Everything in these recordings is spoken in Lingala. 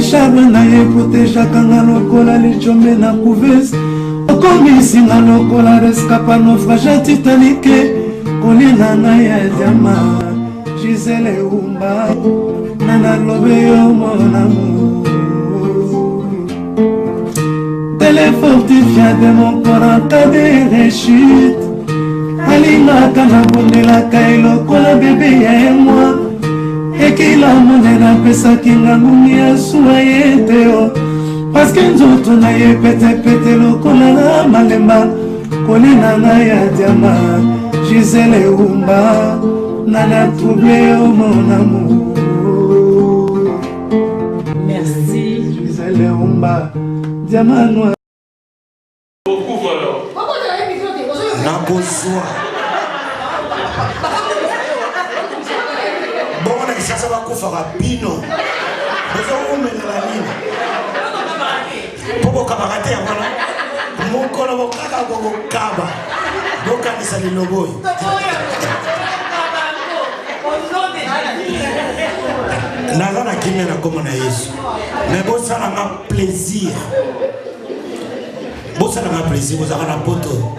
charme na ye protejaka nga lokola lichombe na couveuse okomisinga lokola rescapa naufrage titanike kolinga na ya diama Gisele Umba nana lobe yo mon amour téléfortifia de mon corps en cas de rechute alingaka na bondelaka elokola bebe ya moi ekila monena apesaki nga ngungi ya suwa ye te o paske nzoto na ye petepete lokola na malemba kolinga na ya diama Gisele Umba nana troublé au mon amour. Merci Gisele Umba diamant noir. Nabozwa bona kisasa bakufa kapino bozo umelela nini popo kabarate ya bona mukolo bokaka bokaba bokanisa liloboyi nazana kimia na komo na Yesu mais bosala nga plaisir bosala nga plaisir bozaka na poto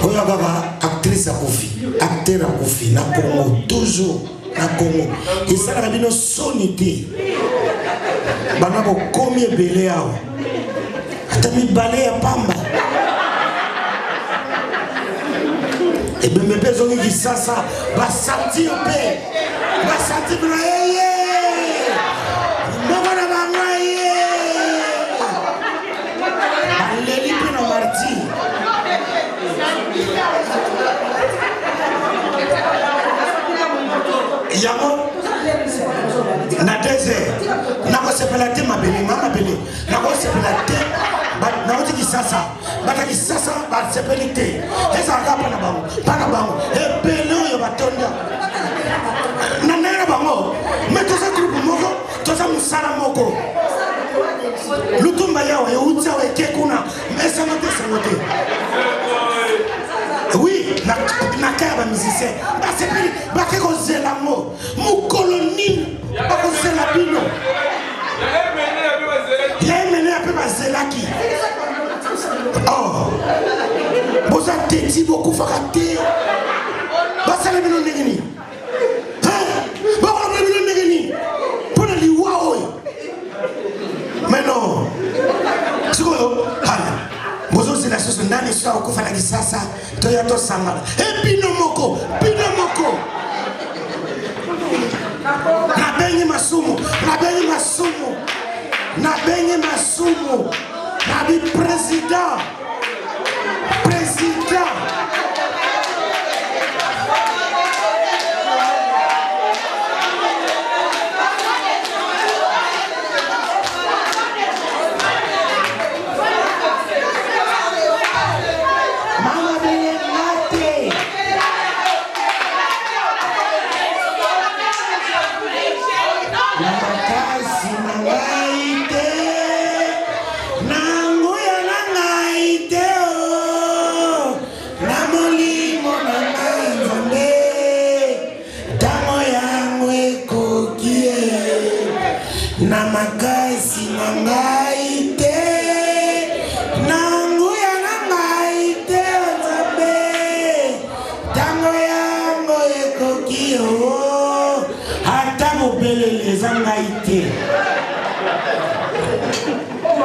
oyo kaka actrice akufi acteur akufi na Congo toujours na Congo esalaka bino soni te bana bokomi ebele awa ata mibale ya pamba ebembe mpe ezongi kisasa basanti mpe basanti bino yeye moko na bango ye baleli mpe na marti yango na désert nakosepela te mabele nakosepela te nakoti kisasa bata kisasa basepeli te ezalaka mpana bango ebele oyo batonda na ndenge na bango me toza groupe moko toza mosala moko lutumba yawa euti awa eke kuna esango te esango te oui nakaya bamusicien basepeli bake kozela ngo mokolo nini bakozela bino ya emene ape bazelaki boza teti bokufaka te basala bino ndenge nini bakola bino ndenge nini mpona liwa oyo mais non sikoyo hala bozozela susu ndani soka okufa na kisasa toya tosangana bino moko nabengi masumu nabi président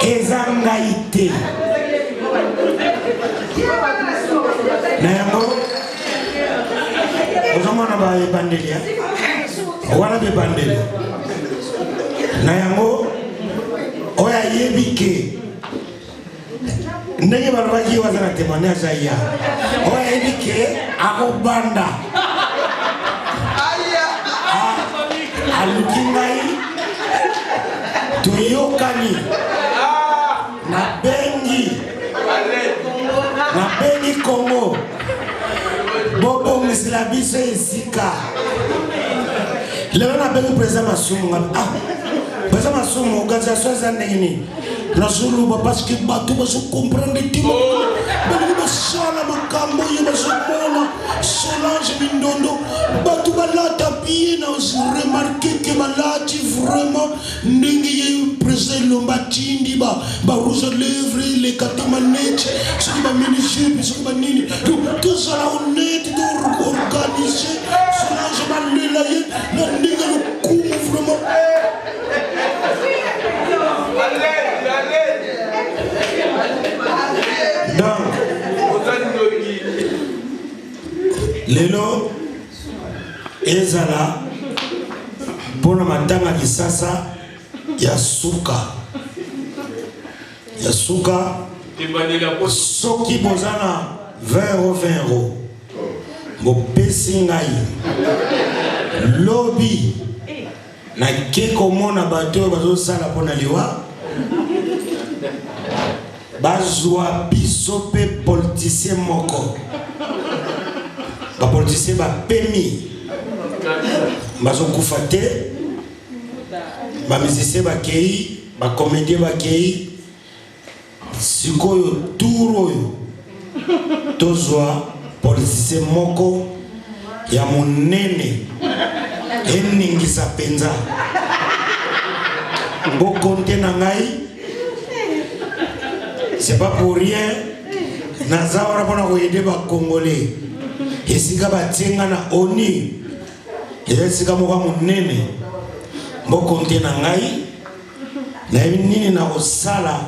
ezangaite na yango ozomona ba ebandeli wana bebandeli na yango oya yebike ndenge balobaki waza na témoignage aya oya yebike akobanda aluki ngai toyokani nabengi Congo bobongisela biso esika lelo nabengi président Masumu président Masumu organisation eza ndenge nini nazoluba parce que bato bazokomprendre te balingi basala makambo oyo bazomona Solange Mindondo bato balata bien na remarke ke balati vraiment ndenge ye président lomba tindi ba rouge à lèvres les catamanettes ce qui va mini ce qui va nini tout ça là honnête tout organisé cela je vais le layer mon nigga le coup vraiment donc lelo ezala pona matanga kisasa ya suka soki bozana 20 bopesi ngai lobi na ke komona bato oyo bazosala mpona liwa bazwa biso mpe politicien moko bapoliticien bapemi bazokufa te bamusicien bakei bacomédien bakei sikoyo tour oyo tozwa politicien moko ya monene eningisa mpenza bokonte na ngai c'est pas pour rien naza wana mpona koyede bacongolais esika batienga na oni eza esika moko monene bokonte na ngai nayebi nini na kosala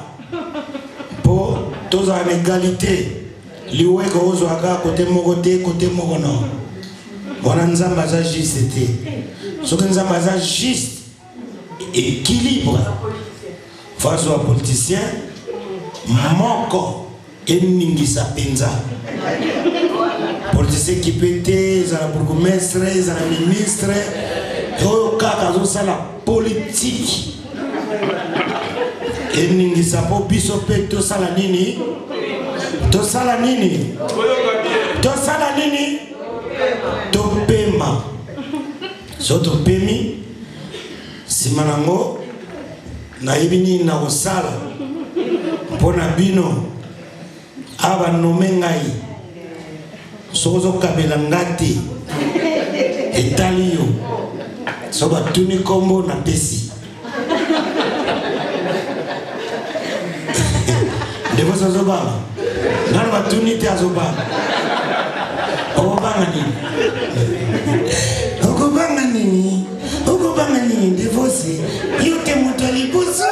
mpo tozala na égalité liweke ozwaka kote moko te kote moko no wana nzambe aza juste te soki nzambe aza juste équilibre face wa politicien moko eningisa mpenza politicien kipe te ezala bourgmestre ezala ministre oyo kaka azosala politike eningisa mpo biso mpe tosala nini topema so topemi nsima nango nayebi nini na kosala mpo na bino awa banome ngai soki ozokabela nga te etali yo so batuni nkombo na pesi ndevosi azobanga ngana batuni te azobanga okobanga nini ndevosi yo te moto ya liboso.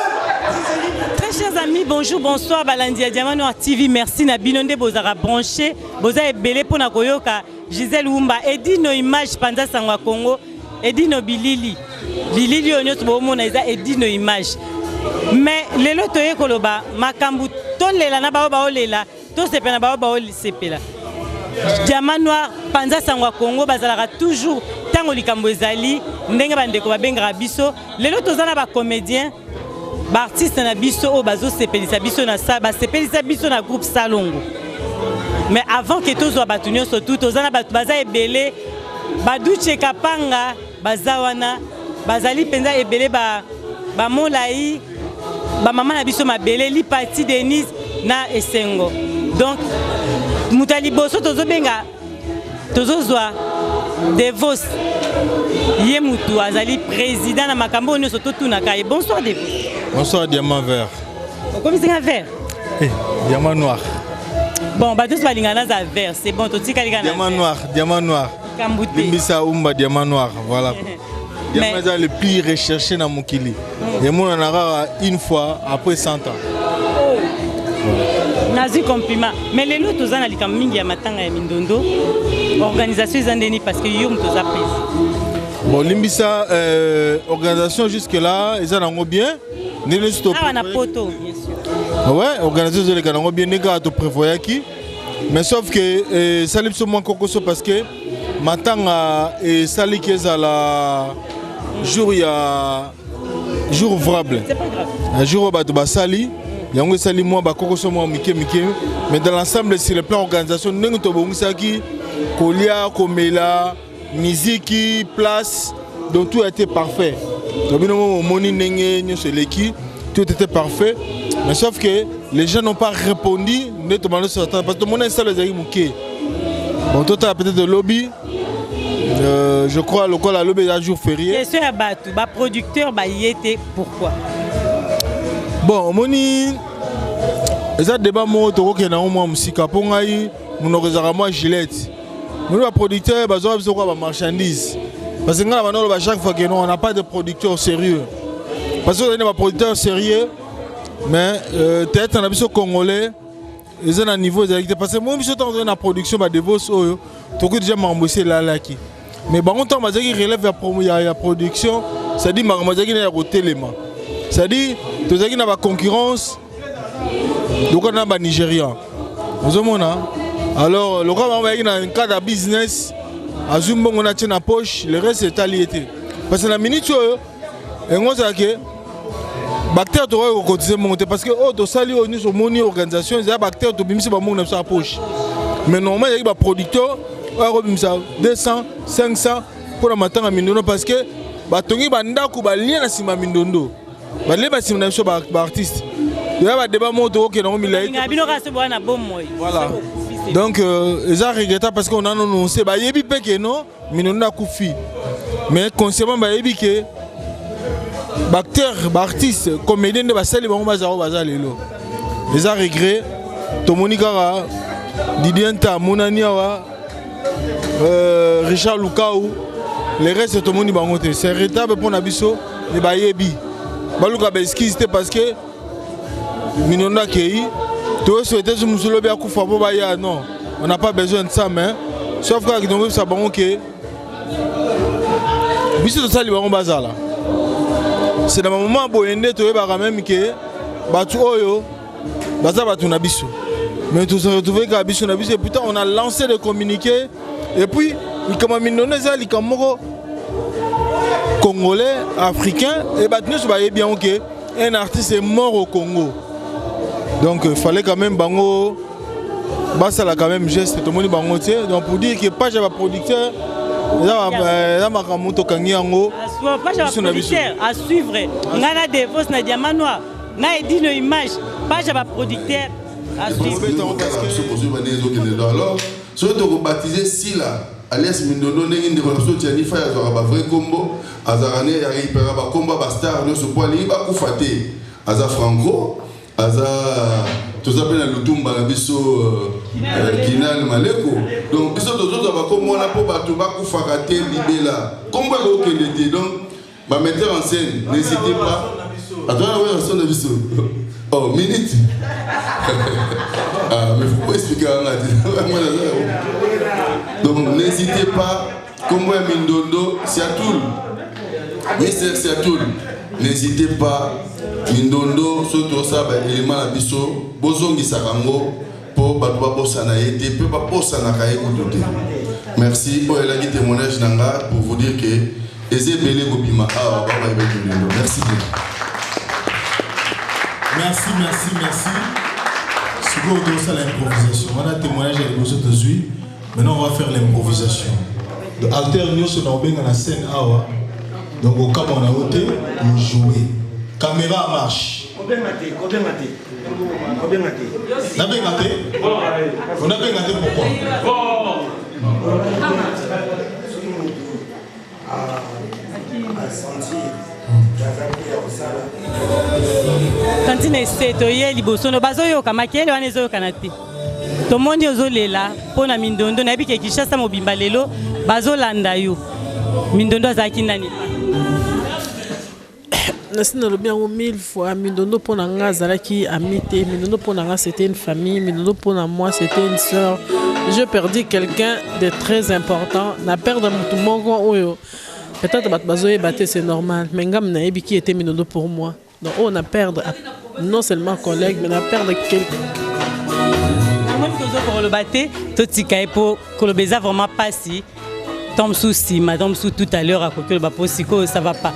Très chers amis, bonjour, bonsoir, Balandi à Diamant Noir TV, merci na binonde bozara branché, boza ebele pona koyoka, Gisèle Wumba, Edino image panda sangwa Congo, Edino bilili onyoto bomona eza Edino image. Mais lelo toye koloba makambu tolela na bao baolela, to sepela bao baolisepela. Diamant Noir panda sangwa Congo bazalaka toujours tango likambo ezali ndenge bandeko babengaka biso, lelo tozana ba comédien artiste na biso o bazo sepelisa biso na sa ba sepelisa biso na groupe Salongo. Mais avant que tozwa batunyo surtout tozana batu baza ebele baduche kapanga bazawana bazali penza ebele ba molai ba mama na biso mabele li parti Denise na Esengo. Donc mutali boso tozobenga tozozwa Devos ye mutu azali président na makambo nyonso totunaka. Bonsoir Devos. Bonsoir Diamant Vert. Comment c'est un vert? Diamant Noir. Bon, bah tous balingana za vert, c'est bon, tout ça Diamant Noir. Kambouté. Limbisa Umba Diamant Noir, voilà. Diamant est le plus recherché dans Mokili. Et moi on a une fois après 100 ans. Nazi compliment. Mais les lots tous en likam mingi ya matanga ya mindondo. Organisation zandeni parce que yom tous appris. Bon, Limbisa organisation jusque là, ils en ont bien. Ah, on a poto, bien sûr. Ouais, organisation de l'État, bien négocié à prévoir qui. Mais sauf que ça l'est moins cocoso parce que maintenant et ça l'est qui à la jour il y a jour ouvrable. C'est pas grave. Un jour où bah sali, il y a un sali moi bah cocoso moi mike. Mais dans l'ensemble c'est le plan organisation nous to bon ça qui kolia komela musique place donc tout a été parfait. Donc tout était parfait, mais sauf que les gens n'ont pas répondu parce que mon installé les amis bon toi tu as peut-être de lobby je crois le lobby est un jour férié. Question à Batou, bah producteur bah y était pourquoi Bon, moni eza débat mo to ko na mo musika po ngai munokezaka moi Gillette. Nous les producteurs bazo biso kwa ba marchandise. Parce que ngala banolo ba chaque fois que non on n'a pas de producteurs sérieux. Parce que on a des producteurs sérieux mais peut-être on a biso congolais ils ont un niveau parce que moi biso temps na production ba devos oyo to ko déjà m'embosser là qui. Mais bon temps bazaki relève la production, ça dit mazaki na ko telema. Ça dit to zaki na ba concurrence donc on a ba Nigérian. Vous mona alors le gars va dans un cadre de business azumbo on a tient na poche le reste est aliété. Parce que la minute et on sait que bactère to ko cotiser monter parce que oh to sali oni so moni organisation il y a bactère to bimisi ba monter na poche. Mais normalement il y a ba producteur 200, 500 pour la matin à Mindondo parce que batongi banda ku balia na sima Mindondo. Balia ba sima na so ba artiste. Il y a des débats moto qui n'ont mis voilà. Donc ils ont regretté parce qu'on a annoncé bah yebi peke non Mindondo a koufi. Mais consciemment bah yebi que acteur, artiste, comédien de basali ba bazaro bazalelo. Ils ont regretté Tomonika Didier Nta Monaniawa Richard Lukaou, les restes tout le monde bangote. C'est retable pour Nabiso et Bayebi. Baluka Beski parce que Mindondo Kei, tout souhaité sur Moussolo Biakou Fabo Baya. Non, on n'a pas besoin de ça, mais sauf que nous ça bango que Biso de ça les bango bazala. C'est dans le moment où on est tout le même que Batu Oyo, Baza Batu Nabiso. Mais tout se retrouver qu'à Biso Nabiso et putain on a lancé des communiqués. Et puis, comme Mindondo, les Congolais, Africains, et nous savons bien qu'un artiste est mort au Congo. Donc il fallait quand même bango, ça a quand même geste tout le monde bango. Donc pour dire que pas de producteur, là ma camoto kangi ango. Pas de producteur à suivre. On a des fausses na diamanois, na dit nos images, pas de producteur à suivre. Alors, si on baptisé Sila, alias Mindondo, n'engin de relation tiani fa ya zora ba vrai combo, azarane ya ripera ba combat ba star no so poali ba kufate, aza Franco, aza tout ça peine Lutumba na biso Kinal Maleko. Donc biso tozo ba combo na po ba to ba kufaka te libela. Combo ko kelete donc ba metteur en scène, n'hésitez pas. Attends, ouais, on a biso. Oh, minute. Ah, mais il faut pas expliquer à donc n'hésitez pas, comme moi Mindondo, c'est à tout. C'est à tout. N'hésitez pas, Mindondo, surtout ça, élément à biso, bozongi sarango, pour battre bosana été, peu pas bosana kaye oudoute. Merci pour la témoignage nanga pour vous dire que Ezebele Bobima, ah, baba Mindondo. Merci beaucoup. Merci, merci, merci. C'est quoi l'improvisation? On a témoignage avec nous aujourd'hui. Maintenant, on va faire l'improvisation. Alter News, on a bien la scène. Donc, au cas où on a ôté, on joue. Caméra marche. On a bien maté. On a bien maté? On a bien maté pourquoi? Tantine setoye liboso no bazoyo kamakele wana ezoyo kanate. To mondi ozolela pona Mindondo na bike Kishasa mobimba lelo bazolanda yo. Mindondo azaki nani? Nasina le bien 1000 fois Mindondo pona nga zalaki amité, Mindondo pona nga c'était une famille, Mindondo pona moi c'était une sœur. J'ai perdu quelqu'un de très important, na perdre mutu moko oyo. Peut-être que c'est normal, mais qui était Mindondo pour moi. Donc on a perdu non seulement collègues, mais on a perdu quelqu'un. Pour le battre, tout ce qui est pour que le baiser vraiment passé. Tom souci, madame sous tout à l'heure à côté le baposico, ça va pas.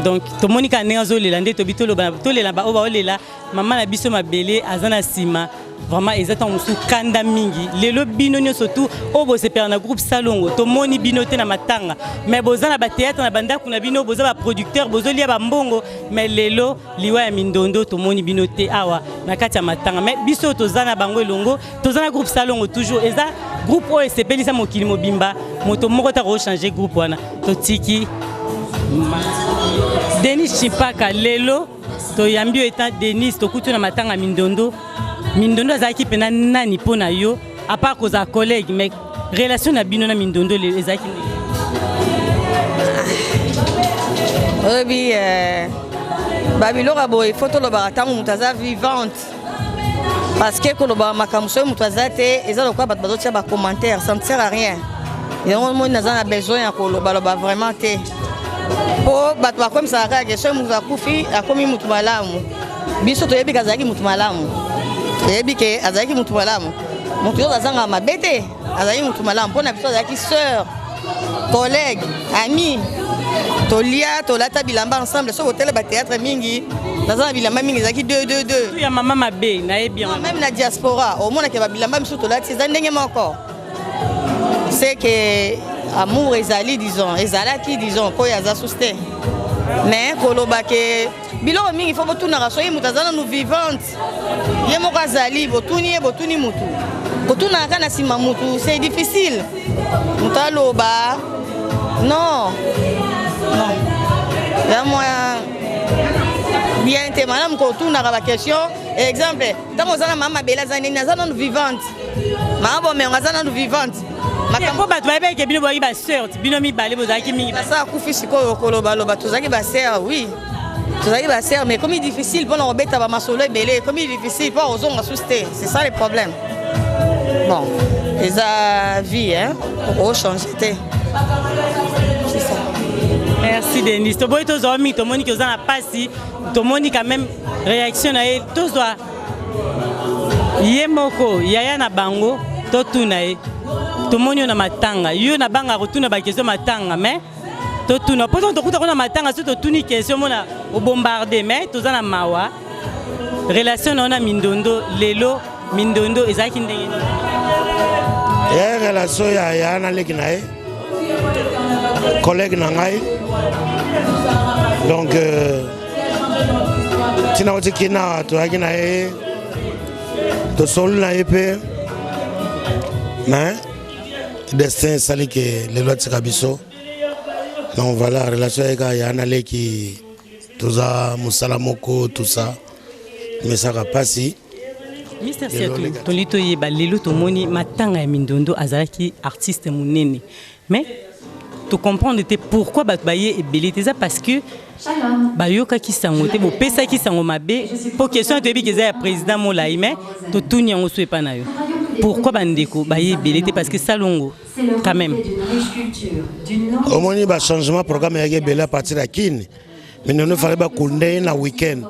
Donc tout le monde qui a né en zone landais, tout le monde maman a biso ma belé, azana sima. Vraiment exactement sous kanda mingi lelo binonyo surtout obo se per na groupe salongo to moni binote na matanga mais boza na ba théâtre na banda kuna bino boza ba producteur bozo lia ba mbongo mais lelo liwa ya Mindondo to moni binote awa na kati ya matanga mais biso to zana bango elongo to zana groupe salongo toujours eza groupe o sepelisa mokili mobimba moto moko ta ko changer groupe wana to tiki Denis Chipaka lelo toyambi yo étant Denis tokutu na matanga Mindondo azalaki pena nani pona yo à part koza collègue mais relation na bino na Mindondo ezalaki obi babiloko boye photo loba tango mutaza vivante parce que koloba makamso mutaza te eza lokwa bato bazotia ba commentaire ça ne sert à rien et on a besoin ya koloba loba vraiment te po bato bakomisa kaka question mutu akufi akomi mutu malamu biso toyebi kazalaki mutu malamu toyebi ke azalaki mutu malamu mutu oyo azanga mabe te azalaki mutu malamu mpona biso azalaki sœur collègue ami tolia tolata bilamba ensemble so hôtel ba théâtre mingi naza bilamba mingi ezalaki 2 ya mama mabe nayebi même na diaspora omonaka ba bilamba biso tolati eza ndenge moko c'est que amour ezali disons po yaza susté mais koloba ke biloko mingi fo botunaka soki mutu aza nanu vivante ye moko azali botuni mutu kotunaka na nsima mutu c'est difficile mutu aloba non ya moya bien te malamu kotunaka baquestion exemple ntango oza na mama mabele aza nini aza nanu vivante mama bomengo aza nanu vivante makambo bato bayebeke bino boyaki basœur bino mibale bozalaki mingi basa akufi sikoyo kolobaloba tozalaki basœur oui tozalaki basœur mais comme difficile mpona kobeta bamasolo ebele comme difficile mpo ozonga susi te c'est ça le problème bon eza vie ochange te c'est ça. Merci Denis. Toboy tozwa mingi tomoni ke oza na pasi tomoni quand même réaction na ye tozwa ye moko yaya na bango totuna ye tomoni na matanga yo na banga kotuna ba question matanga mais totuna poto tokuta kona matanga so totuni question mona o bombarder mais toza na mawa relation na Mindondo lelo Mindondo ezaki ndenge ya relation ya na leki na ye collègue na ngai donc tina oti kina to yaki na ye to solo na ye pe mais destin sali que les lois de biso donc voilà relation avec yana leki toza musala moko tout ça mais ça va passer Mr. Siatou tolito yeba lelo tomoni matanga ya Mindondo azalaki artiste munene mais tu comprends pourquoi baye ebele ça parce que bayoka ki sango te bo pesa ki sango mabe pour question to bi ke za président Molai mais to tuni yango so epa na yo pourquoi bandeko baye ebele parce que salongo quand même au moins ba changement programme ya ebele à partir de Kini mais nous fallait ba kunde na week-end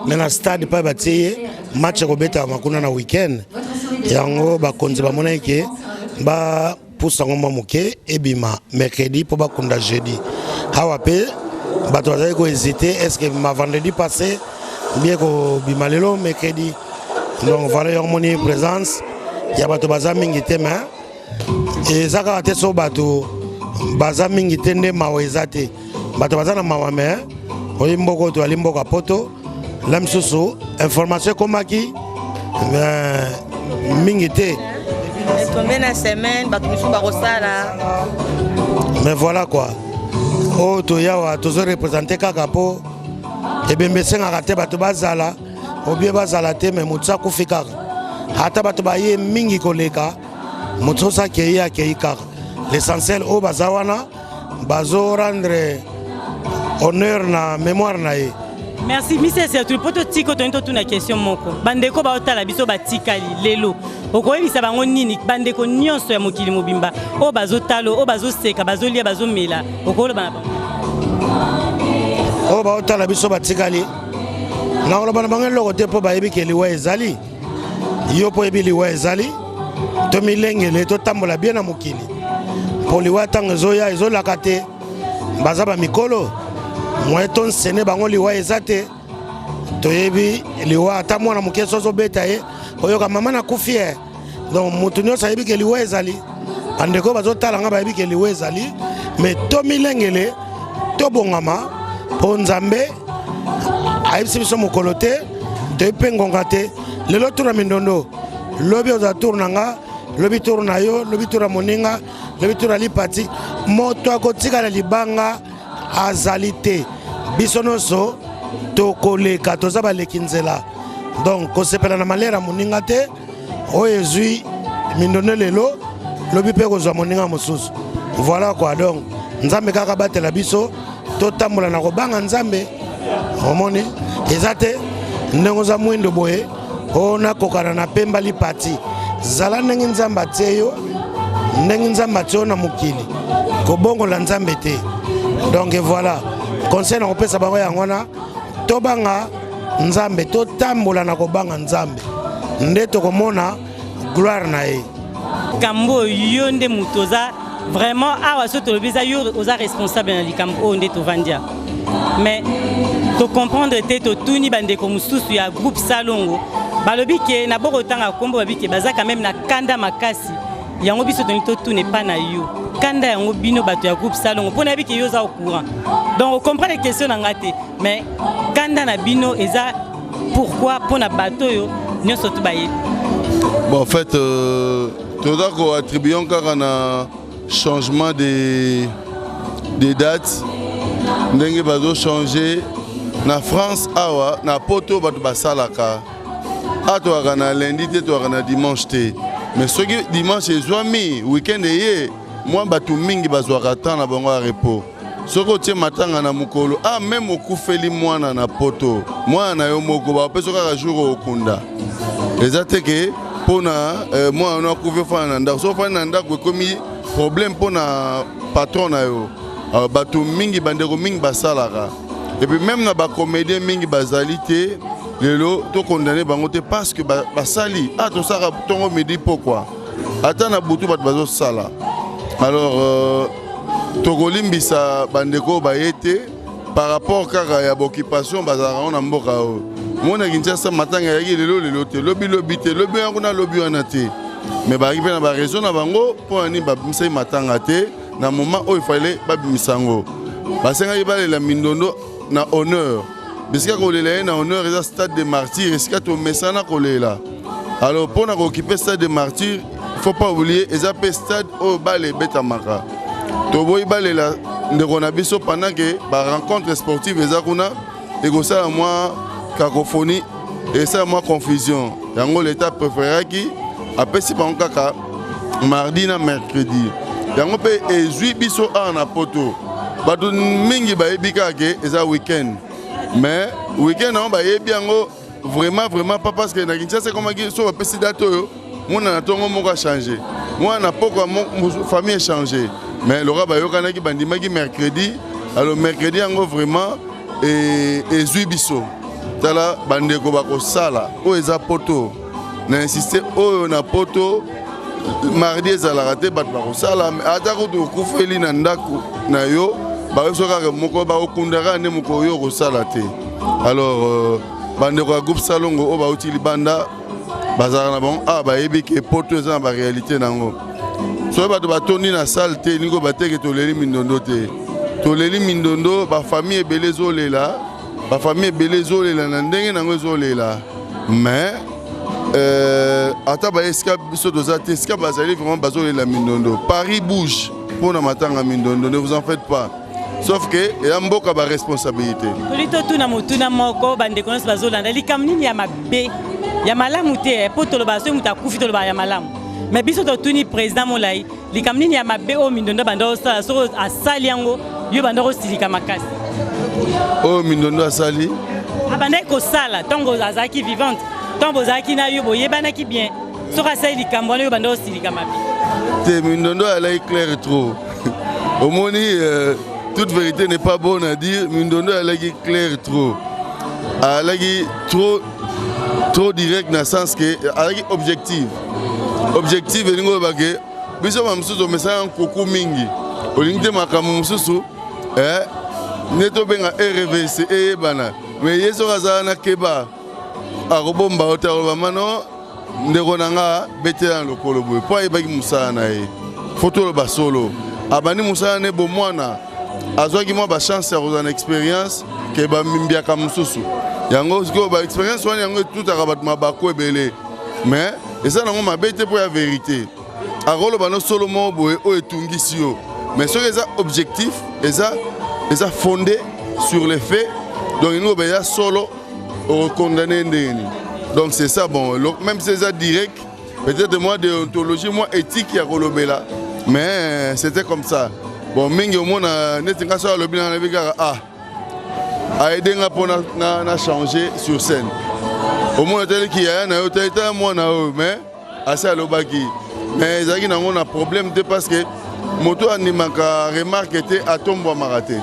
mais na stade pas batie match ko beta makuna na week-end yango ba konzi ba mona ke ba pour sango moke ebima mercredi pour ba kunda jeudi hawa pe bato bazali ko hésiter est-ce que ma vendredi passé bien ko bima lelo mercredi donc voilà yo moni présence ya bato baza mingi te mais et zaka te so bato baza mingi te nde mawezate bato baza na mawa mais oyimboko to alimboka poto la msusu information komaki mingi te tombé na semaine bato misu bakosala mais voilà quoi oh to yawa tozo représenter kaka po ebembesengaka te bato bazala obie bazala te mais motu akufi kaka ata bato baye mingi koleka motu oso akei kaka l'essentiel oyo baza wana bazo rendre honneur na mémoire na ye. Merci Mr. Siatou poto tiko to nto na question moko bandeko ba otala biso batikali lelo okoyebisa bango nini bandeko nyonso ya mokili mobimba o bazotalo o bazoseka bazolia bazomela okoloba na o ba otala biso batikali na oloba na bango loko te po bayebi ke liwa ezali yo po yebi liwa ezali to milengele to tambola bien na mokili po liwa tango ezoya ezolaka te baza ba mikolo moi ton sene bango liwa ezate toyebi liwa ata mwana moke sozo beta ye oyoka mama na kufie donc mutu nyonso ayebi ke liwa ezali bandeko bazotala nga bayebi ke liwa ezali mais to milengele to bongama po nzambe ayebisi biso mokolo te toyebi ngonga te lelo tour na Mindondo lobi oza tour na nga lobi tour na yo lobi tour na moninga lobi tour na lipati moto akotikala libanga azali te biso nyonso tokoleka toza baleki nzela donc kosepela na malera moninga te oyo ezwi mindono lelo lobi mpe kozwa moninga mosusu voilà quoi donc nzambe kaka batela biso totambola na kobanga nzambe omoni eza te ndenge oza mwindo boye onakokana na pemba lipati zala ndenge nzambe atie yo ndenge nzambe atie yo na mokili kobongola nzambe te donc voilà conseil na kopesa bango yango wana tobanga nzambe totambola na kobanga nzambe nde tokomona gloire na ye kambo yo nde moto oza vraiment awa so tolobi eza yo oza responsable na likambo oyo nde tovandia mais tocomprendre te totuni bandeko mosusu ya groupe salongo balobi ke na bokotanga kombo babi ke baza quand même na kanda makasi yango biso toni totune epa na yo kanda yango bino bato ya groupe salongo mpo nayebi ke yo oza au courant donc ocomprendre question na nga te mais kanda na bino eza pourquoi mpo na bato oyo nyonso to bayebi. Bon, en fait toza koattribuyon kaka na changement des dates ndenge bazo changer na France awa na poto bato basalaka atoaka na lundi te toaka na dimanche te mais soki dimanche ezwami weekend eye mwa bato mingi bazwaka temps na bango ya repos soki otie matanga na mokolo meme okufeli mwana na poto mwana na yo moko bapesa kaka jour okunda eza te ke mpona mwana no akufi ofana na ndako so ofani na ndako ekomi problème mpona patron na yo bato mingi bandeko mingi basalaka et puis même na bacomédien mingi bazali te lelo tokondane bango te parce que basali tosaka ntongo midi pourquoi ata na butu bato bazosala alors tokolimbisa bandeko baye te par rapport kaka ya baoccupation bazalaka na mboka oyo mona Kinshasa matanga yaki lelo te lobi te lobi yango na lobi wana te mais baki mpe na baraison na bango mpo nani babimisai matanga te na moment oyo ifale babimisango basengaki balela mindondo na honneur bisika kolela ye na honneur eza stade de martyr esika tomesana kolela alors mpo na kookipe stade de martyr faut pas oublier eza mpe stade oyo bale ebetamaka toboyi balela ndeko na biso pendant ke barencontre sportive eza kuna ekosala mwa cacophonie esala mwa confusion yango l'état préféraki apesi bango kaka mardi na mercredi yango mpe ezwi biso awa na poto bato mingi bayebi kaka ke eza weekend mais weekend yango bayebi yango vraiment pas parce que na Kinshasa ekomaki so bapesi date oyo mwana na ntongo moko achange mwana na poko famille echange mais loka bayokanaki bandimaki mercredi alors mercredi yango vraiment ezwi biso tala bandeko bakosala oyo eza poto na insiste oyo na poto mardi ezalaka te bato bakosala ata kutu okufeli na ndako na yo bayoso kaka moko bakokundaka nde moko oyo okosala te alors bandeko ya groupe salongo oyo bauti libanda bazalaka na bango bayebi ke poto eza na baréalité nango soki bato batondi na salle te ningo bateke toleli mindondo te toleli mindondo bafamille ebele ezolela na ndenge nango ezolela mais ata baye esika biso toza te esika bazali vraiment bazolela mindondo Paris bouge mpona matanga mindondo ne vous en faites pas sauf que eya mboka baresponsabilité toli totuna motuna moko bandeko nyonso bazolanda likambo nini ya mabe ya malamu te mpo toloba soki moto akufi toloba ya malamu mais biso totuni président molai likambo nini ya mabe oyo mindondo banda osala soki asali yango yo banda kosilika makasi oyo mindondo asali abandaki kosala ntongo azalaki vivante ntongo bozalaki na yo boyebanaki bien soki asali likambo wana yo banda kosilika mabe te mindondo alaki clair trop omoni toute vérité n'est pas bonne à dire mindondo alaki clair trop alaki trop direct na sens que alaki objectif elingi oyo bake biso bamosusu omesana nkoko mingi olingi te makambo mosusu nde tobenga RVC eyebana mais ye soki azala na keba akobomba ote akoloba mano ndeko na nga betela na lokolo boye mpo ayebaki mosala na ye fo toloba solo abandi mosala ne bomwana azwaki mwa bachance ya kozala na expérience ke bamimbiaka mosusu yango sikoyo baexpérience wana yango etutaka bato mabako ebele mais eza nango mabe te mpo ya vérité akoloba no solo moko boye oyo etungisi yo mais soki eza objectif eza fondé sur les faits Donc il nous a solo condamné. Donc c'est ça, bon, même si c'est ça direct, peut-être moi déontologie, moi éthique, il y a Kolobela. Mais c'était comme ça. Bon, mingi au monde n'est pas sur le bilan a aidé à changer sur scène. Au moins il y a un moi mais assez à l'obaki. Mais il y a un problème parce que moto a remarqué était à tomber à marathé.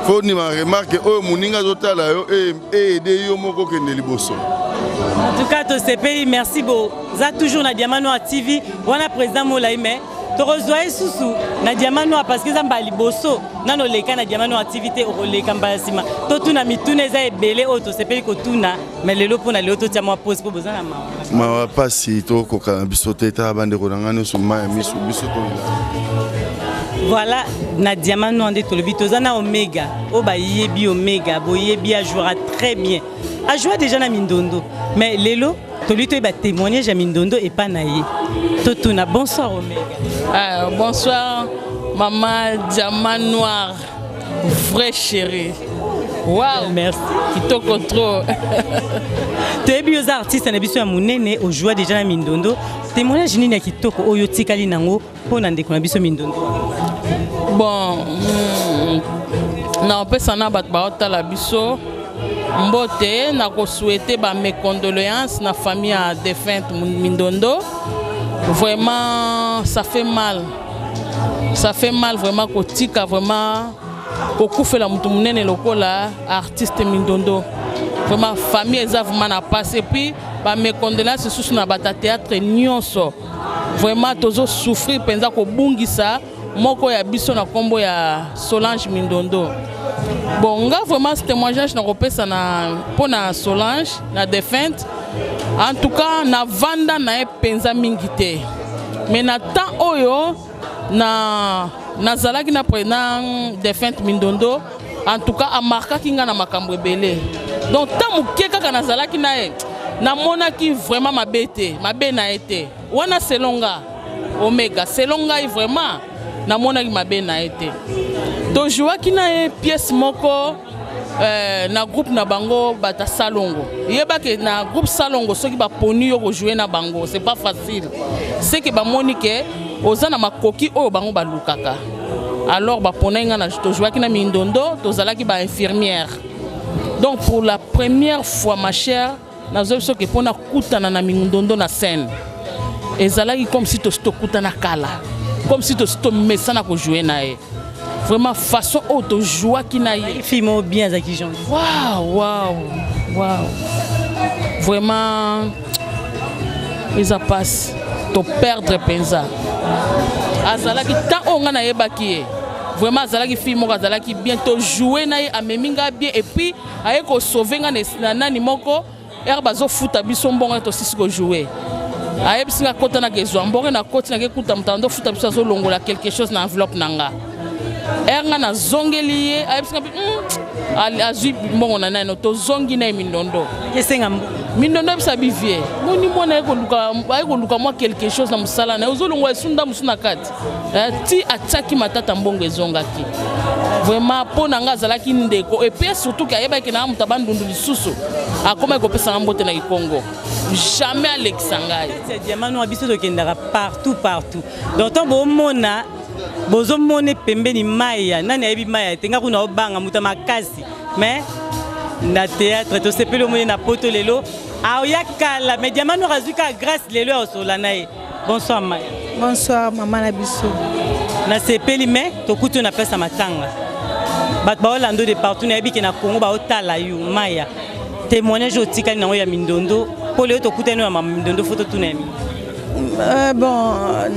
Faut ni remarquer oh moninga zotala yo et aider yo moko kende liboso. En tout cas, tous ces pays, merci beaucoup. Vous êtes toujours na Diamant Noir TV. On a président Molaïme. Tu reçois sous na Diamant Noir parce que ça m'a liboso. Nano leka na Diamant Noir activité au leka mbalasima. Tout na mitune za ebele auto ces pays ko tuna mais le lopo na le auto tia moi pose pour besoin na ma. Ma pas si to ko ka bisote ta bande ko ngano so ma misu bisoto. Voilà na Diamant Noir de tolobi tozana Omega. O ba yebi Omega, bo yebi a jouera très bien. A joué déjà na Mindondo. Mais Lelo, tu as témoigné à Mindondo et pas Naïe. Totuna, bonsoir Omega. Bonsoir, maman Diamant Noir, vraie chérie. Waouh, merci. Kitoko trop. Tu es bien artiste, tu es bien au joueur déjà à Mindondo. Témoignage ni na Kitoko Oyo Tikali Nango pour n'ande qu'on a biso Mindondo. Bon, na pesa na bat baota la biso. Mbote, na ko souhaiter mes condoléances na famille à défunte Mindondo. Vraiment, ça fait mal. Ça fait mal vraiment kotika vraiment kokufe la mutu munene lokola artiste Mindondo. Vraiment famille ezavuma na passé puis mes condoléances sous na bata théâtre nyonso. Vraiment tozo souffrir penza ko bungisa moko ya biso na kombo ya Solange Mindondo. Bon, nga vraiment ce témoignage na kopesa na pona Solange na défunte. En tout cas, na vanda na penza mingite. Mais na temps oyo na zalaki na prenant défunte Mindondo, en tout cas a marqué kinga na makambo ebele. Donc tant muke kaka na zalaki na e na monaki vraiment mabete, mabe na été. Wana selonga Omega, selonga vraiment na monaki mabe na été. Donc je vois qu'il y a une pièce moko na groupe na bango bata salongo. Yeba que na groupe salongo ceux qui ba poni yo jouer na bango, c'est pas facile. C'est que ba monique ozana makoki o bango ba lukaka. Alors ba ponenga na to jouer na Mindondo, to zala ki ba infirmière. Donc pour la première fois ma chère, na zo so que pona kutana na Mindondo na scène. Ezala ki comme si to sto kutana kala. Comme si to sto mesana ko jouer na e. Vraiment façon auto joie qui n'a eu. Film bien à qui j'en. Waouh, waouh, waouh. Vraiment, ils a passé. To perdre penza. Azala qui tant on a eu baki. Vraiment azala qui film azala qui bientôt jouer na a meminga bien et puis aye ko sauver na nani moko herbazo futa biso mbonga to sisi ko jouer. Aye bisinga kota na gezo mbonga na koti na ke kuta mtando futa biso zo longola quelque chose na enveloppe nanga. Erga na zongeliye azui mbongo na nano to zongi na Mindondo kesenga Mindondo bisa bivie moni mona eko luka moi quelque chose na musala na ozolongo esunda musuna kati ti ataki matata mbongo ezongaki vraiment pona nga zalaki ndeko et puis surtout ka yeba ke na mutaba ndundu lisusu akoma ko pesa mbote na Kongo jamais Alexangai Diamant Noir biso to kendaka partout donc ton bo mona bozo mone pembeni maya nani ayebi maya tenga kuna obanga muta makasi mais na théâtre to sepelo mone na poto lelo aoya kala mais Diamant Noir azuka grâce lelo au solanae. Bonsoir Maya. Bonsoir maman na biso. Na sepeli mais to kutu na pesa matanga bat ba olando de partout na yebi ke na Congo ba otala yu Maya témoignage otikali na ya Mindondo pour le to kutu na Mindondo photo tout nemi. Bon,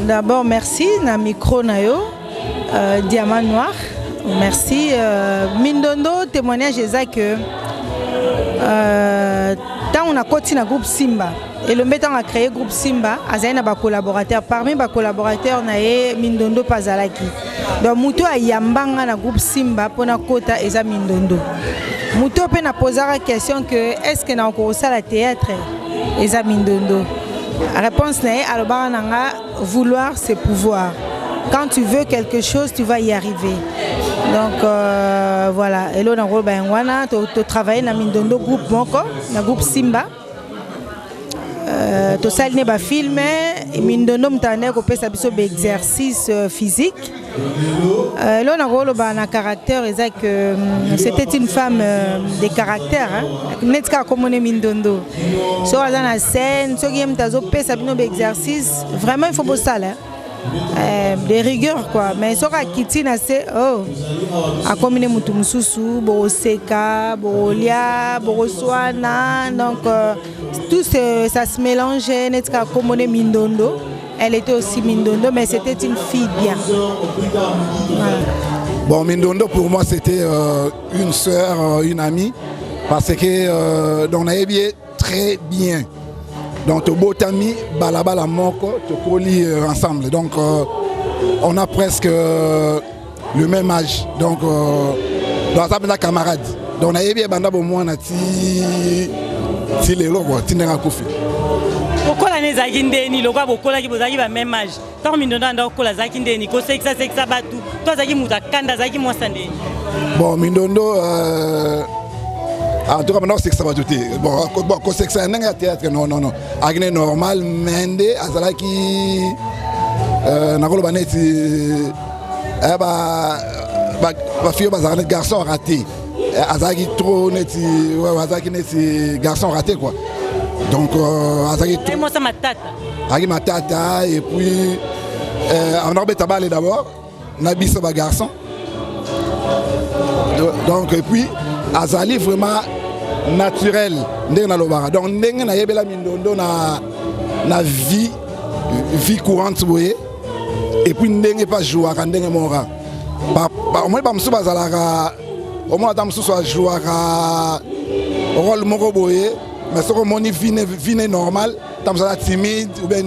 d'abord merci na micro na yo Diamant Noir. Merci Mindondo témoignage est que tant on a continué na groupe Simba et le mettant a créé groupe Simba azana ba collaborateurs parmi ba collaborateurs na e Mindondo Pazalaki. Donc muto a yambanga na groupe Simba pona kota eza Mindondo. Muto pe na poser la question que est-ce que na encore ça la théâtre eza Mindondo. La réponse n'est alors vouloir c'est pouvoir. Quand tu veux quelque chose, tu vas y arriver. Donc voilà, et là on a travaillé dans Mindondo groupe moko, dans groupe Simba. To salne ba film Mindondo mtane ko pesa biso be exercice physique. Là on a un caractère que c'était une femme de caractère net ka comme on est Mindondo. So dans la scène, so qui aime tazo pesa bino be exercice, vraiment il faut beau ça là. Des rigueurs quoi, mais so ka kitina c'est a combiner mutu mususu bo seka bo lia bo soana, donc tout ça se mélangeait net ka comme on est Mindondo. Elle était aussi Mindondo, mais c'était une fille bien. Voilà. Bon, Mindondo pour moi c'était une sœur, une amie, parce que on avait bien très bien. Donc au Botami, Balabala Moko, Tokoli ensemble. Donc on a presque le même âge. Donc dans la camarade. Donc on avait bien banda bomo na ti les logo, ti n'enga kofi. Pourquoi les Zagindeni, le roi Bokola qui vous arrive à même âge? Tant Mindondo anda Okola Zagindeni, ko sexa batu. Toi Zagi muta kanda Zagi moi sande. Bon Mindondo en tout cas maintenant c'est que ça va tout. Bon ko sexa n'enga théâtre non. Agne normal mende azalaki nakolo baneti ba fille bazarne garçon raté. Azaki trop neti azaki neti garçon raté quoi. Donc azaki trop. Moi ça ma tata. Azaki ma tata et puis on a betabale d'abord, nabiso ba garçon. Donc et puis azali vraiment naturel ndenge na lobara. Donc ndenge na yebela Mindondo na vie courante boye et puis ndenge pas jouer ndenge mora. Au moins pas mso bazalaka au moins dans ce joueur rôle moko boye mais ce qu'on moni vine normal tam ça timide ou bien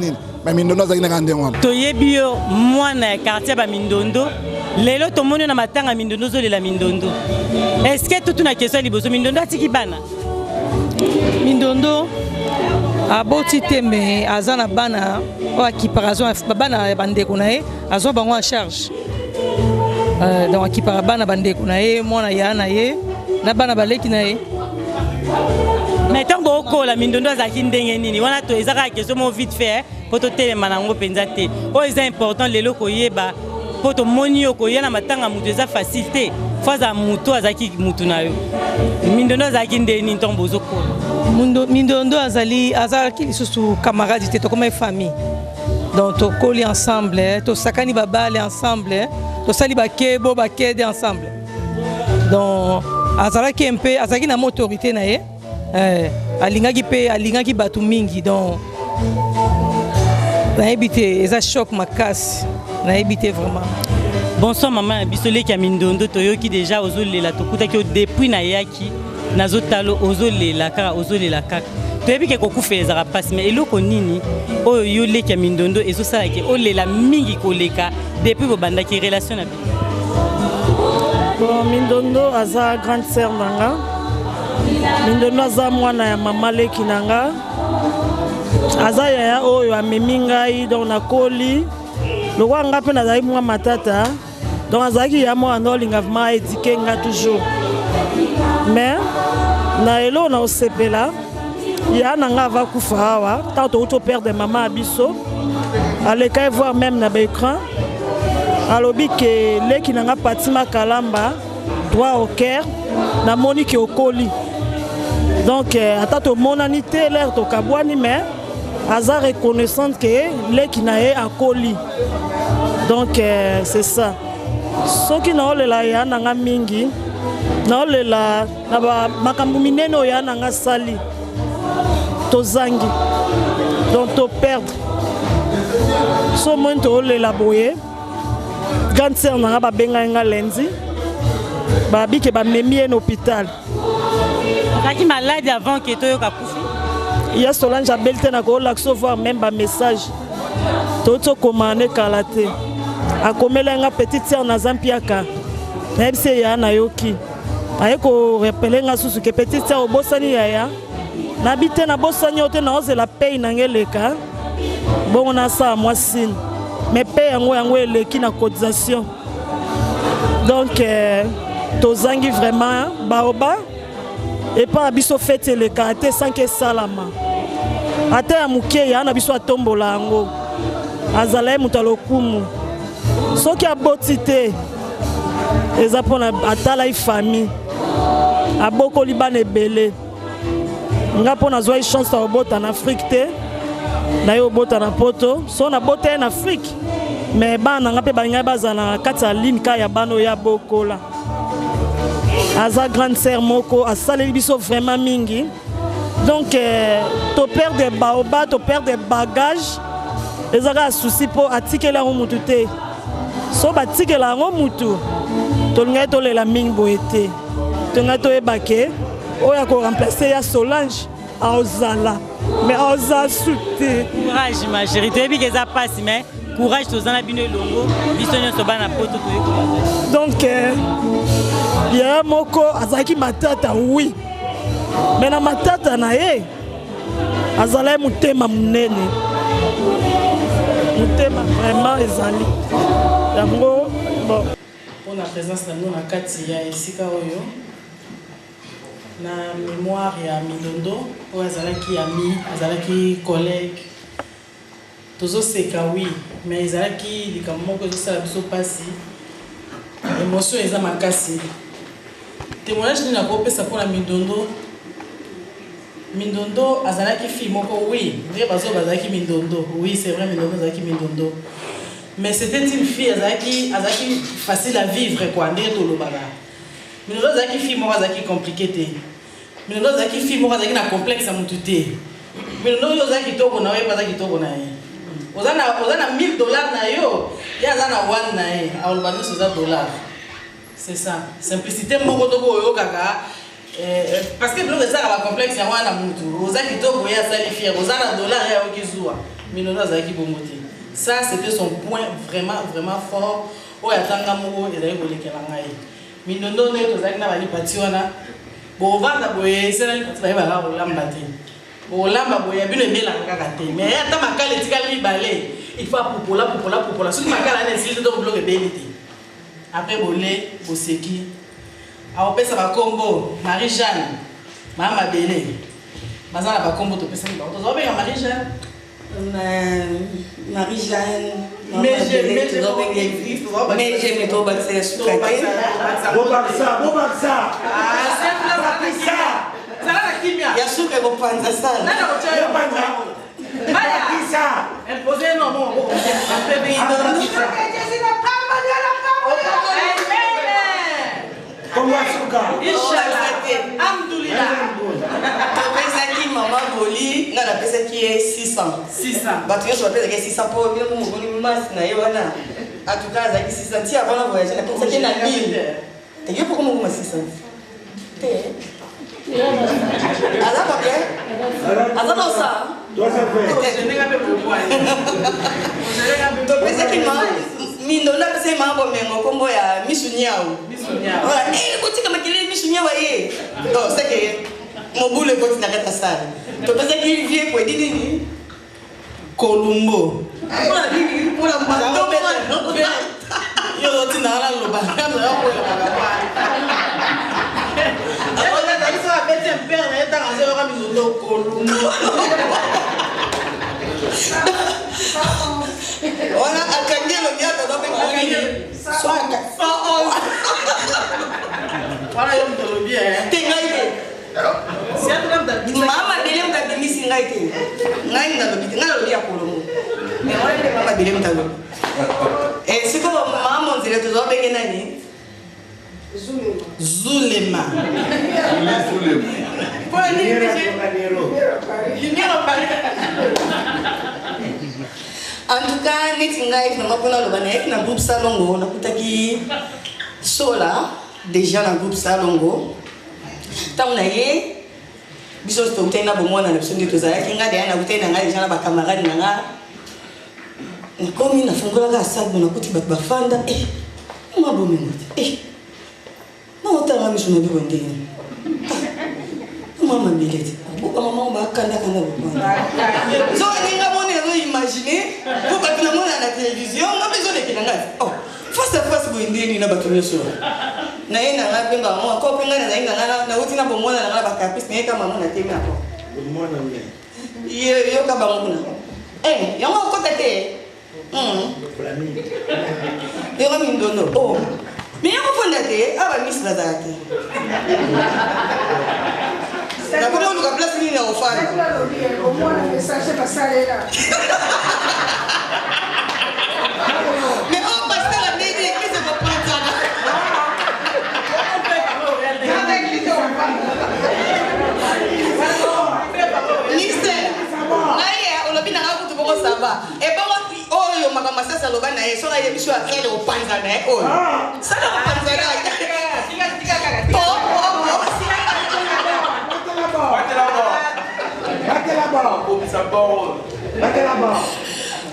mais Mindondo za ina ngande wana to yebio mwana quartier ba Mindondo lelo to moni na matanga Mindondo zo lela Mindondo est-ce que toute une question liboso Mindondo atiki bana Mindondo aboti teme azana bana wa kiparazon bana bandeko nae azo bango en charge. Donc qui par bana bandeko na ye mona ya na ye na bana baleki na ye mais tant boko la Mindondo azaki ndenge nini wana to ezaka question mo vite fait poto tele manango penza te o est important lelo ko yeba poto moni yo ko yana matanga mutu eza facilité faza mutu azaki mutu na yo Mindondo azaki ndenge nini tant bozoko Mindondo azalaki lisusu camarade te to comme famille donc to koli ensemble to sakani babale ensemble to sali bakebo bakede ensemble donc azalaki un peu azalaki na autorité na ye alingaki batu mingi donc nayebi te eza choc makasi nayebi te vraiment. Bonsoir maman bisole ki Mindondo toyoki déjà ozolela tokutaki depuis na yaki nazotalo ozolela kaka toyebi ke kokufa ezaka pasi mais eloko nini oyo yo leki Mindondo ezosalaki olela mingi koleka depuis bobandaki relation na bino. Bon Mindondo aza grande sœur nanga Mindondo aza mwana ya mama leki nanga aza yaya oyo amemi ngai donc nakoli lokwa nga mpe nazalaki mwa matata donc azalaki ya mwana ndo olinga vraiment édike nga toujours mais na elo na osepela ya nanga ava kufa awa tant to perdre maman abiso aleka voir même na écran alobi ke leki nanga Patima Kalamba droit au cœur na monique okoli donc ata to monani te l'air to kabwani mais aza reconnaissante que leki na ye akoli donc c'est ça soki na olela ya nanga mingi na olela na ba makambo minene ya nanga sali tozangi donc to perdre so moins to olela boye grande sœur nanga babenga nga lenzi babi ke ba memi en hôpital Kaki malade avant que toyoka kufi. Il y a Solange Abelte na ko lakso voir même ba message toto commandé kalate akomela nga petite sœur na zampiaka nabise ya na yoki ayeko rappeler nga susu ke petite sœur obosani yaya nabite na bosani ote na ose la paye na ngeleka bon na sa moi signe mais paye yango eleki na cotisation Donc, tozangi vraiment baoba et pas biso fête le karaté sans que salama. Ate ya muke ya na biso atombola yango. Azalaye mutalokumu. Soki aboti te eza pona atala famille. Abokoli bana ebele. Nga pona zwa chance ta obota en Afrique te. Na yo obota na poto. So na bota en Afrique. Mais bana nga pe banga bazana kati ya ligne ka ya bano ya bokola. Aza grande sœur moko asaleli biso vraiment mingi. Donc to perdre des baobas, to perdre des bagages. Ezaka a souci pour atikela ngo mutu te. So batikela ngo mutu. To linga to lela mingi boete. To nga to ebake oya ko remplacer ya Solange a Ozala. Mais Oza souté. Courage ma chérie, tu es ça passe mais courage tozana bino longo. Bisonyo so bana poto to. Donc il y a moko azaki matata oui. Mais na matata na ye azala mutema munene. Mutema vraiment ezali. Yango bon pour la présence de nous na kati ya esika oyo na mémoire ya Mindondo pour azalaki ami, azalaki collègue. Tozo seka oui, mais ezalaki likambo moko ezosala biso pasi. Émotion eza makasi. Témoignage ni na kopesa pour la Mindondo. Mindondo azalaki fille moko oui, ndé bazo bazalaki Mindondo. Oui, c'est vrai Mindondo azalaki Mindondo. Mais c'était une fille azalaki facile à vivre quoi, ndé to lobala. Mindondo azalaki fille moko azalaki compliqué té. Mindondo azalaki fille moko azalaki na complexe à mututé. Mindondo yo azalaki toko na we bazalaki toko na ye. Ozana $1000 na yo, ya zana one na ye, awolbano soza $. C'est ça. Simplicité moko toko yo kaka. Parce que bloc ça va complexe ya wana mutu. Ozaki toko ya sali fier, ozana $, ya okizua. Mindondo azalaki bomote. Ça c'était son point vraiment fort. Oya tanga moko ezali kolekela ngai. Mindondo ne tozaki na bali pati wana. Bo vanda boye sena ni pati ba ba olamba te. Olamba boye bino ebela kaka te. Mais ata makala etikali balé, il faut popola. Soki makala ne sili to bloc ebeli te. Après bolé, boseki. A opesa ba kombo Marie-Jeanne, Mama Belé. Bazala ba kombo to pesa ni ba. To zobe ya Marie-Jeanne. Marie-Jeanne, Mais j'ai mis au bac sous Bon Baksa. Ah, c'est ça. Ça la kimia. Ya suka go panza sana. Nana ochayo panza. Maya kisa. Imposer non mon. Après bien. Inshallah. Alhamdulillah. Topesaki mama Boli, nga napesaki 600. Bato nyonso bapesaki 600 po bino mokoli masi na ye wana. Atuka azalaki 600 ti avant na voyage napesaki na 1000. Te yo poko mokoma 600. Te. Aza kwa bien? Aza na osa? Topesaki mama Mindondo apesaki mama bomengo kombo ya Misunyao. Voilà, botika makele Misunyao ye. Donc c'est que mobule koti na kata sana. Topesaki vie kwa nini? Colombo. Pour la mando Yo tina ala loba. Ona akangelo nyata ndo pekani. Swanga. Wala yo mtolobia Tengaite. Si atu mta Mama Bele mta bimisi ngaite. Ngai na lobi ngalo ya Colombo. Mais wala mama Bele mta lobi. Siko mama nzile to zobe ke nani? Zulema. Kwa nini? Lumière parle. En tout cas, neti ngai na mapona lo bana na groupe Salongo na kutaki sola déjà na groupe Salongo. Tant na ye biso to tena bomona na biso ndito za yaki ngade na kutena ngai déjà na ba camarade na nga. Nkomi na fungola ka sabu na kuti bat bafanda mabo minute. Na otanga miso na bibo ndeni. Mama Bilete. Pourquoi maman va kanda so ninga moni zo imaginer pourquoi tout le monde à la télévision on a besoin de quelqu'un oh faut face à face boye ndeni na bato nyonso na ye na nga mpenga ngo ko mpenga na nga na uti na bomona na nga ba caprice na kama mona temi ako bomona me yo ka ba nguna yango ko tete yo ka mindono oh mais yango fonda te aba miss bazate na comment on place ni na ofana au moins le message passer là. Mais on passe à la médie, qui se va prendre ça? Mister, on a bien à vous pour ça va. Et bon, oh, ma maman ça loba na so la yebiso a kele o panza na oh. Ça na panza na.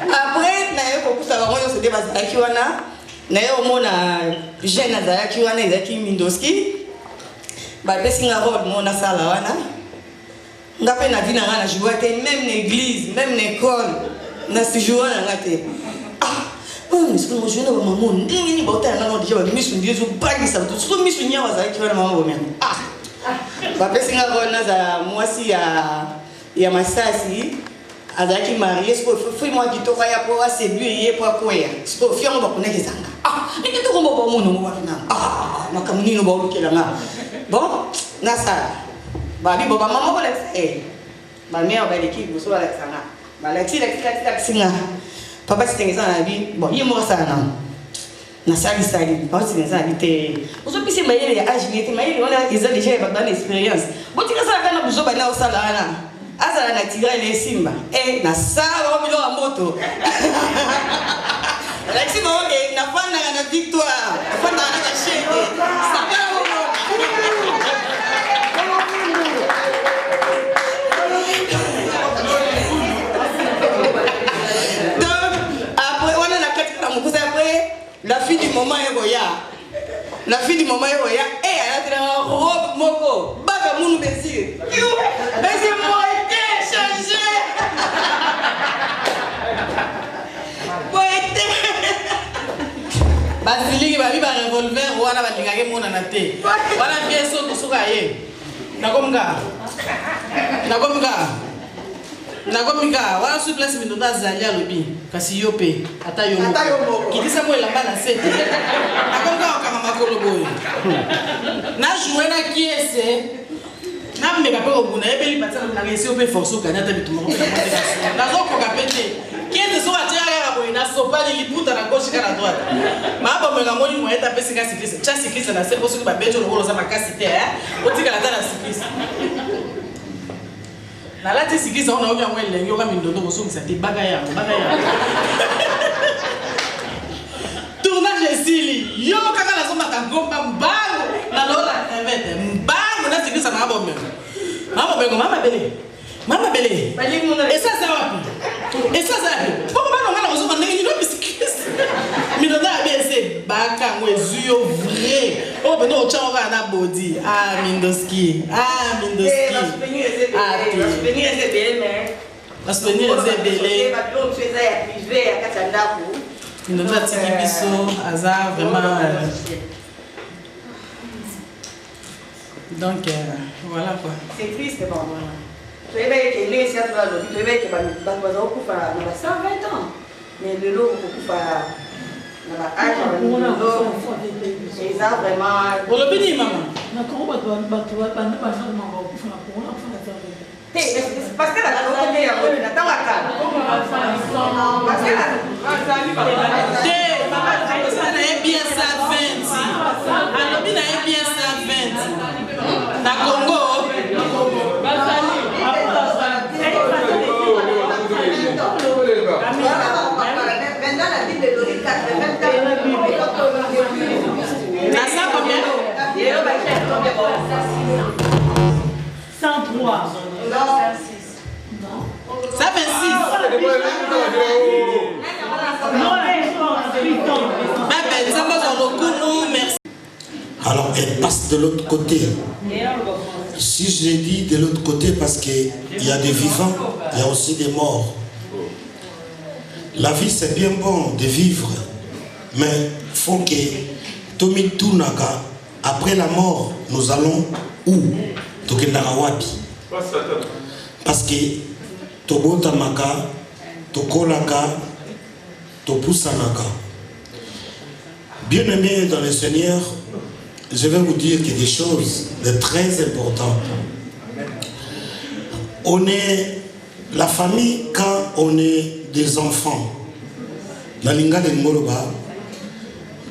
Après, na yo kokusa bango nyonso nde bazalaki wana na ye omona jeune azalaki wana ezalaki Mindoski bapesi nga role mo nasala wana nga mpe na vi na nga na joua te même na église même na école na sijoua na nga te sikoyo mojue na bamamo ndenge nini baotala nga deja bamisu ndi ezobangisa bato surtout misu nya bazalaki wana mama bomema bapesi nga role nazala mwasi ya Masasi azalaki marié sikoyo fui mwa kitoko ya po aséduire ye po akoya sikoyo fi yango bakonaki ezanga ndenge tokombo bomona ngo wana makambo nini baolukela nga bon nasala babi bo bamama bolakisa bamere baleki liboso balakisa nga balakisi nga papa titengeza na bi bon ye moko asala nango nasalisali papa titengeza na bi te ozopesi mayele ya age te mayele wana eza déjà ya bato bana expérience botikasala kana buzo bana osala wana azala na tigre le simba na sala o biloko moto lakini bonge nafanda na victoire nafanda na shete saka après on a la carte pour mukusa après la fille du moment est roya elle a une robe moko baka munu besir mais c'est moi changé. Basiliki babi ba revolver wana balingake mona na te. Wana pieso kusuka ye. Nakomga. Wana su place Mindondo azalia lobi. Kasi yo pe ata yo moko. Kitisa mo elamba na sete. Nakomga okanga makolo boy. Na jouer na kiese. Na mbeka pe obuna ebeli patsa na ngesi ope force kanya ta bituma ko na monte kaso na zoko kapete kiende so atira ya boy na sopa ni liputa na gauche kana droite ma ba mwenga moni mo eta pesi ka cycliste cha cycliste na se poso ko ba beto lokolo za makasi te otika la tala cycliste na lati cycliste ona onya mwele nyo ka Mindondo ko sungisa te baga ya tournage esili yo kaka na soma ka ngomba mbango na lola evete mbango na cycliste na abo mwenga Mama bele. Et ça c'est wapi? Et ça c'est. Pourquoi pas on va la recevoir ndenge ni bicycliste. Mindondo a bien c'est baka ngwezuyo vrai. Oh beno ochanga na body. Mindoski. Souvenir c'est belle mais. La souvenir c'est belle. Bato mfeza ya privé ya katandako. Mindondo atiki biso aza vraiment donc voilà quoi. C'est triste bon voilà. Tu es bien que les siens là tu es bien que ba bazo kufa na 120 ans. Mais le lot kufa na ba âge c'est ça vraiment. Pour le béni maman. Na ko ba na kufa na pour parce que la côté ya na tawaka. Parce que maman ça est bien ça 20. Alors bien est bien ça 20. Na Congo ça 26. Alors elle passe de l'autre côté. Si je l'ai dit de l'autre côté parce qu'il y a des vivants, il y a aussi des morts. La vie c'est bien bon de vivre, Mais faut que Tomi Tunaka, après la mort, nous allons où? Tokendaka wapi? Parce que Tobotamaka, Tokolaka, Topusanaka. Bien-aimés dans le Seigneur, je vais vous dire quelque chose de très important. On est la famille quand on est des enfants. Na linga de ngoloba,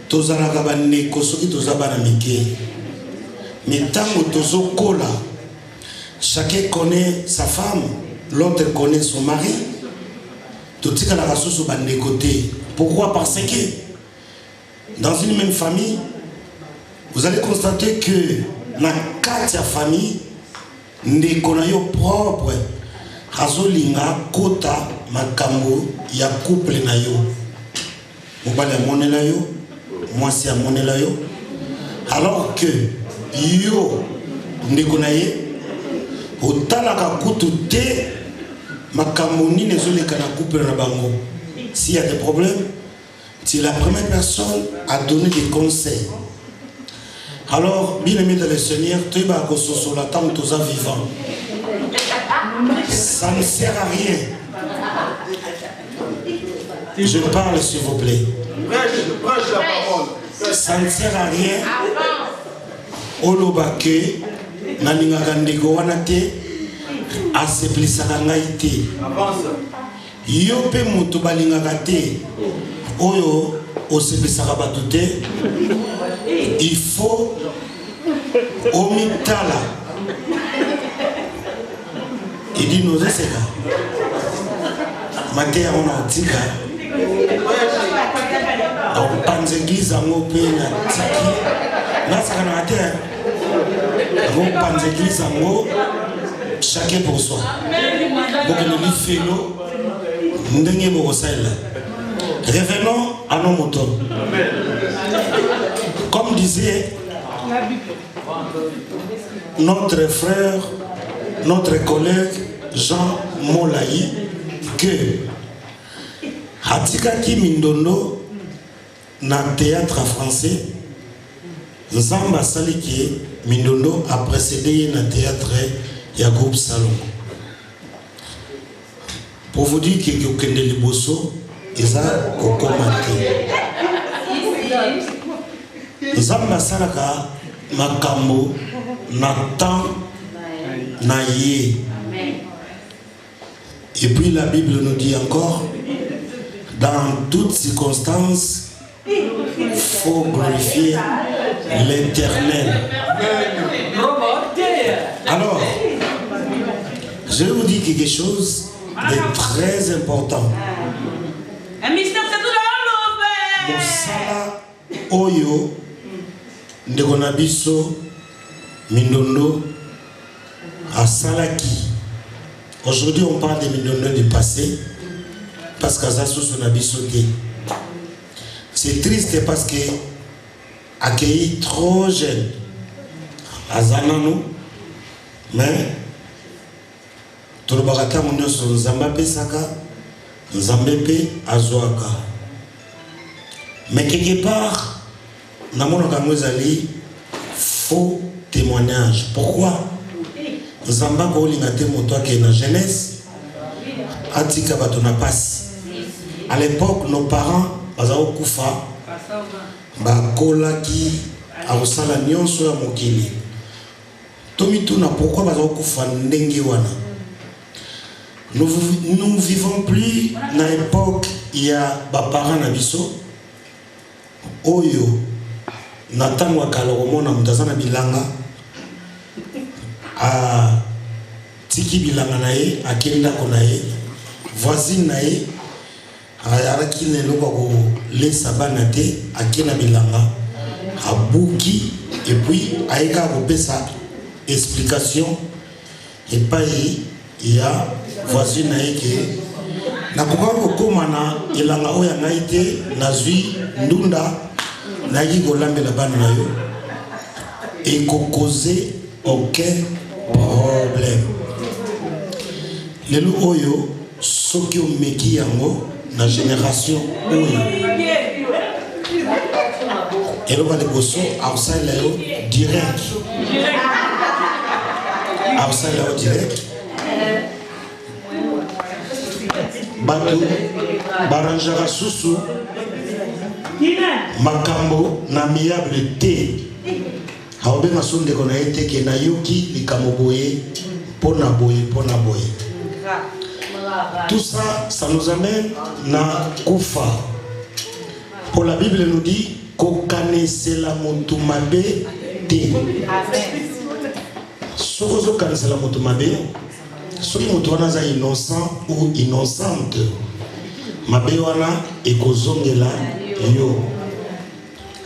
tozalaka bandeko soki toza bana mike. Mais tango tozokola, chacun connaît sa femme, l'autre connaît son mari. Totika la rasoso bandeko te. Pourquoi? Parce que dans une même famille, vous allez constater que dans quatre familles, ndeko na yo propre azolinga kota makambo ya couple na yo. Mobali amonela yo, mwasi amonela yo. Alors que yo ndeko na ye otalaka kutu te makambo nini ezoleka na couple na bango. S'il y a des problèmes, tu es la première personne à donner des conseils. Alors, bien aimé dans le Seigneur, tu vas à Kososo, la tant que tu es vivant. Ça ne sert à rien. Je parle, s'il vous plaît. Prêche la parole. Ça ne sert à rien. Olobake, Naninga Ndego Wanate, Aseplisaka ngai te. Yo pe moto balingaka te. Oyo oseplisaka bato te. Il faut omitala. Il dit nous eseka. Matea ona otika. Donc panzegiza ngope na tiki. Nasaka na ate. Ngo panzegiza ngo chacun pour soi. Donc le lifelo ndenge mo osala. Revenons à nos moutons. Comme disait notre frère, notre collègue Jean Molayi, que Hatikaki Mindondo, na théâtre français, Zamba Saliki Mindondo a précédé na théâtre ya groupe Salon. Pour vous dire que Yokende Liboso, ils ont commenté. Zamba Salaka, Makambo, Natan, Naye. Et puis la Bible nous dit encore, dans toutes circonstances, il faut glorifier l'Éternel. Alors, je vais vous dire quelque chose de très important. Mosala Oyo Ndegonabiso Mindondo Asalaki. Aujourd'hui, on parle de Mindondo du passé parce qu'Azaso Sonabiso. C'est triste parce que accueilli trop jeune Azanano, mais tout le barata mon son Zambape Saka, Zambepe Azoaka. Mais quelque part, dans mon organisation, faux témoignage. Pourquoi? Zamba Koulingate Motoa qui est dans la jeunesse, Atika Batona passe. À l'époque, nos parents, Bazao Koufa, Bakolaki, Arosala Nyonso ya Mokili. Tomituna, pourquoi Bazao Koufa Ndengiwana? Nous vivons plus dans l'époque, il y a Baparana Nabiso. Oyo Nathan Wakaloromona Mutazana Bilanga a Tiki Bilanga nae, a Kenda Konae, voisine nae, a Yarakine Loko Les Sabanate, a Kena Bilanga, a Bouki, et puis a Eka Robesa explication, et pas il y a voisine nae qui na kukwako komana ilanga oya ngaite nazwi ndunda nayi golambe la bana na yo et causer aucun problème. Lelo oyo soki omeki yango na génération oyo Et le Bosso, outside là direct. Outside là direct. Bato, Baranjara Susu, Makambo, Namiable T. Haobe Masum de Konaete, Kenayoki, Likamoboye, Ponaboye, Ponaboye. Tout ça, ça nous amène à Koufa. Pour la Bible nous dit Kokane la Motumabe T. Sokozo Kane la Motumabe. Soki moto wana za innocent ou innocente mabe wana ekozongela yo.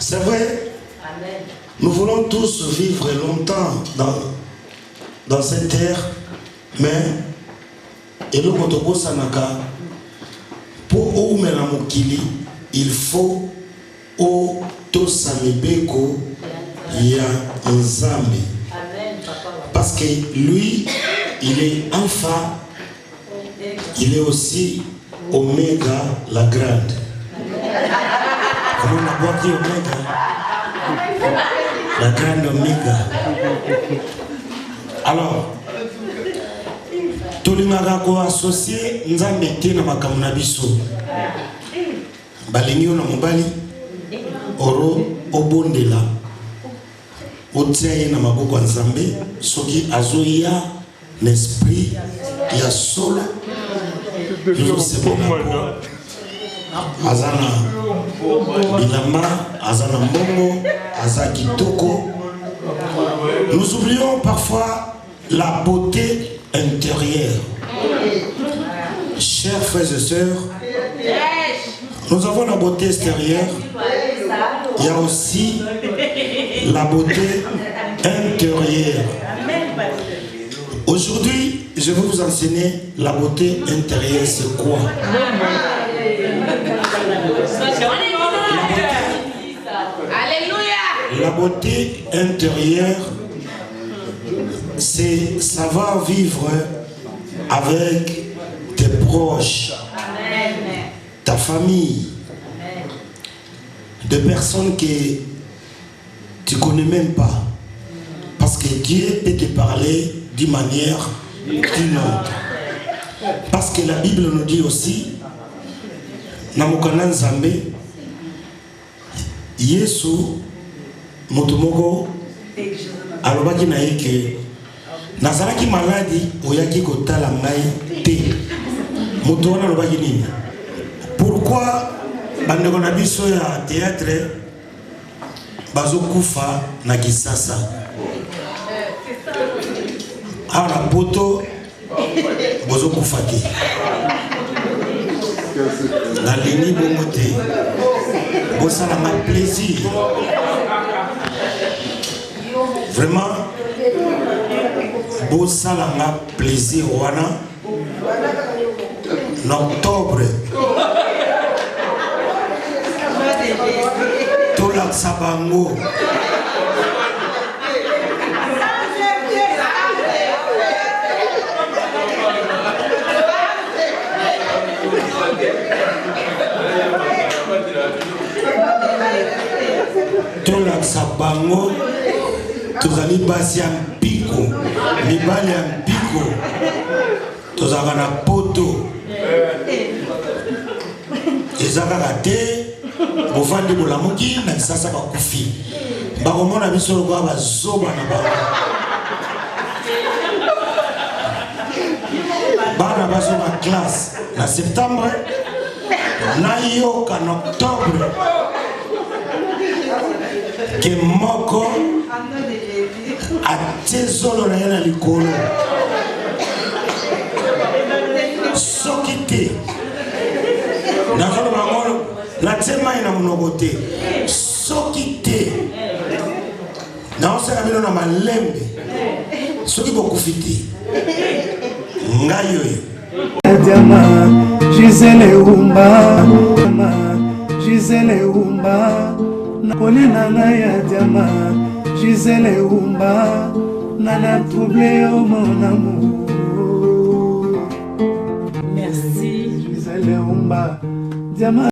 C'est vrai, nous voulons tous vivre longtemps dans cette terre, mais eloko tokosanaka pour oumela mokili, il faut otosamibeko ya Nzambe. Parce que lui, il est Alpha, il est aussi Oméga, la grande. Comment on a dit Oméga? La grande Oméga. Alors, tout le monde associé, nous avons mis dans ma biso. Balingi na mobali, oro obondela. Otiaye na maboko Nzambe, soki azoya l'esprit, il y a solo, Azana Bilamba, Azana Mbongo, Azaki Toko. Nous oublions parfois la beauté intérieure. Chers frères et sœurs, nous avons la beauté extérieure, il y a aussi la beauté intérieure. Aujourd'hui, je vais vous enseigner la beauté intérieure, c'est quoi? La beauté intérieure, c'est savoir vivre avec tes proches, ta famille, des personnes que tu ne connais même pas. Parce que Dieu peut te parler d'une manière d'une autre. Parce que la Bible nous dit aussi, Namokana Nzambe, Yesu, Motomoko, alobaki na yeke, nazalaki maladi, oyaki kotala ngai te. Moto wana alobaki nini? Pourquoi bandeko na biso ya théâtre bazokufa na Kisasa? Ala poto bozo kufati na lini bongote bosala ma plaisir vraiment bosala ma plaisir wana en octobre tola sabango tolakisa bango tozali basi ya mpiko mibali ya mpiko tozalaka na poto eza kaka te bovandi bolamuki na Kisasa bakufi bakomona biso lokola bazoba na bango bana bazoba classe na septembre nayoka na octobre ke moko atie zolo na ye na likolo soki te nazoloba ngo natie mai na monoko te soki te naosala bino na malembe soki bokufi te ngai oyo Diama, Gisele Umba, Gisele Umba, Kolina Naya Diama, Gisele Umba, Nana troublé au mon amour. Merci. Gisele Umba, Diama.